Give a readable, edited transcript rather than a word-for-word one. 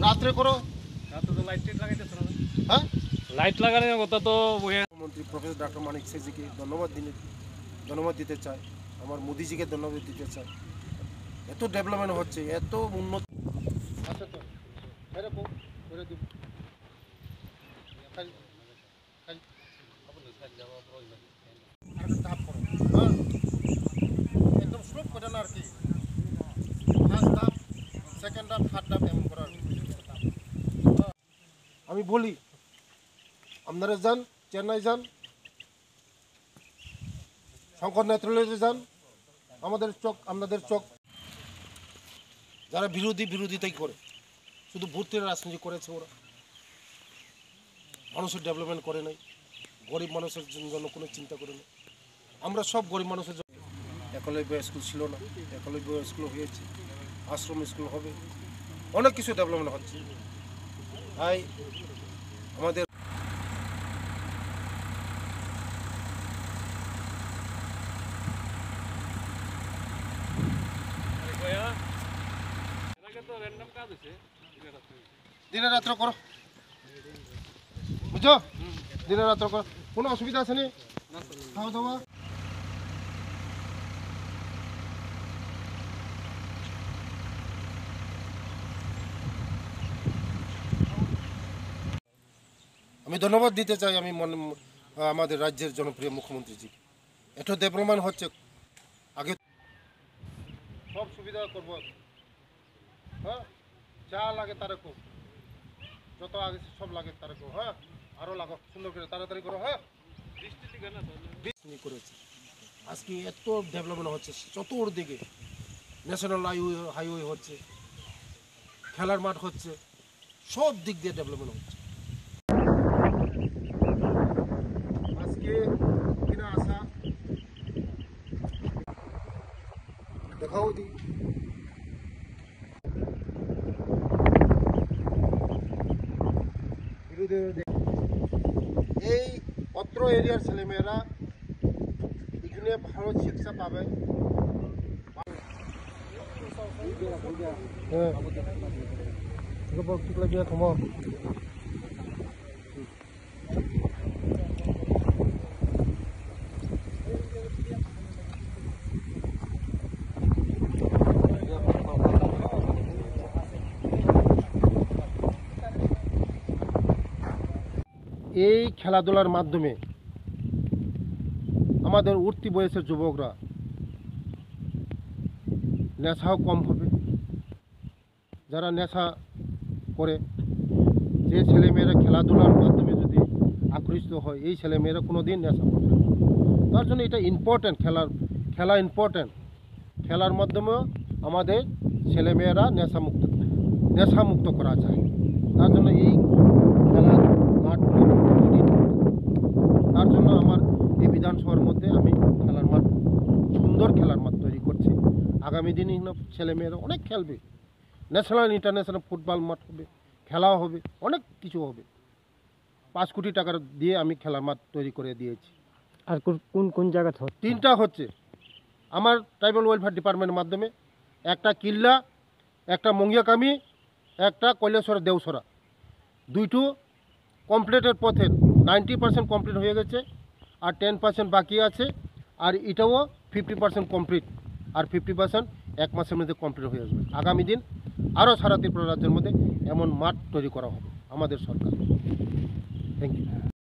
রাত্রে করো। রাতে তো লাইট লাগাইতেছ না? হ্যাঁ, লাইট লাগানোর কথা তো মন্ত্রী প্রফেসর ডক্টর মানিক শেখজিকে ধন্যবাদ দিতে চাই, আমার মোদিজিকে ধন্যবাদ দিতে চাই। এত ডেভেলপমেন্ট হচ্ছে, এত উন্নত। আচ্ছা তো এরকম করে দিব। একদম স্লো করে না আর কি, ফার্স্ট ধাপ, সেকেন্ড ধাপ, থার্ড ধাপ এমন করার। আমি বলি আপনারা যান, চেন্নাই যান, শঙ্কর নেত্রালয়ে যান, আপনাদের চোখ যারা বিরোধিতাই করে, শুধু ভোটের রাজনীতি করেছে ওরা, মানুষের ডেভেলপমেন্ট করে নাই, গরিব মানুষের জন্য কোনো চিন্তা করে নাই। আমরা সব গরিব মানুষের জন্য। একলব্য স্কুল ছিল না, একলব্য স্কুল হয়েছে, আশ্রম স্কুল হবে, অনেক কিছু ডেভেলপমেন্ট হচ্ছে। তাই আমাদের দিনে রাত্র করো, বুঝছো? দিনে রাত্র করো, কোনো অসুবিধা আছে নি? খাওয়া দাওয়া আমি ধন্যবাদ দিতে চাই আমাদের রাজ্যের জনপ্রিয় মুখ্যমন্ত্রীজিকে। এত ডেভেলপমেন্ট হচ্ছে, আগে সব সুবিধা করবো। হ্যাঁ, যা লাগে তারা খুব, যত আগে সব লাগে তারা খুব। হ্যাঁ, আরও লাগো, সুন্দর করে তাড়াতাড়ি করো। হ্যাঁ, করেছে আজকে এত ডেভেলপমেন্ট হচ্ছে চতুর্দিকে, ন্যাশনাল হাইওয়ে হচ্ছে, খেলার মাঠ হচ্ছে, সব দিক দিয়ে ডেভেলপমেন্ট হচ্ছে। আজকে কিনা আসা দেখাও দি, এই অত্র এরিয়ার ছেলেমেয়েরা এখানে ভালো শিক্ষা পাবে। এই খেলাধুলার মাধ্যমে আমাদের উঠতি বয়সের যুবকরা নেশাও কম হবে। যারা নেশা করে, যে ছেলেমেয়েরা খেলাধুলার মাধ্যমে যদি আকৃষ্ট হয়, এই ছেলেমেয়েরা কোনো দিন নেশা করবে না। তার জন্য এটা ইম্পর্ট্যান্ট, খেলা ইম্পর্ট্যান্ট। খেলার মাধ্যমেও আমাদের ছেলেমেয়েরা নেশামুক্ত করা যায়। তার জন্য এই খেলার মাঠ, তার জন্য আমার এই বিধানসভার মধ্যে আমি সুন্দর খেলার মাঠ তৈরি করছি। আগামী দিনে ছেলেমেয়েরা অনেক খেলবে, ন্যাশনাল ইন্টারন্যাশনাল ফুটবল মাঠ হবে, খেলা হবে, অনেক কিছু হবে। 5 কোটি টাকা দিয়ে আমি খেলার মাঠ তৈরি করে দিয়েছি। আর কোন কোন জায়গা? 3টা হচ্ছে আমার ট্রাইবাল ওয়েলফেয়ার ডিপার্টমেন্টের মাধ্যমে, একটা কিল্লা, একটা মঙ্গিয়াকামি, একটা কৈলাসর দেওসরা। 2টো কমপ্লিটের পথে 90% কমপ্লিট হয়ে গেছে, আর 10% বাকি আছে। আর এটাও 50% কমপ্লিট, আর 50% 1 মাসের মধ্যে কমপ্লিট হয়ে যাবে। আগামী দিন আরও সারা ত্রিপুরা রাজ্যের মধ্যে এমন মাঠ তৈরি করা হবে আমাদের সরকার।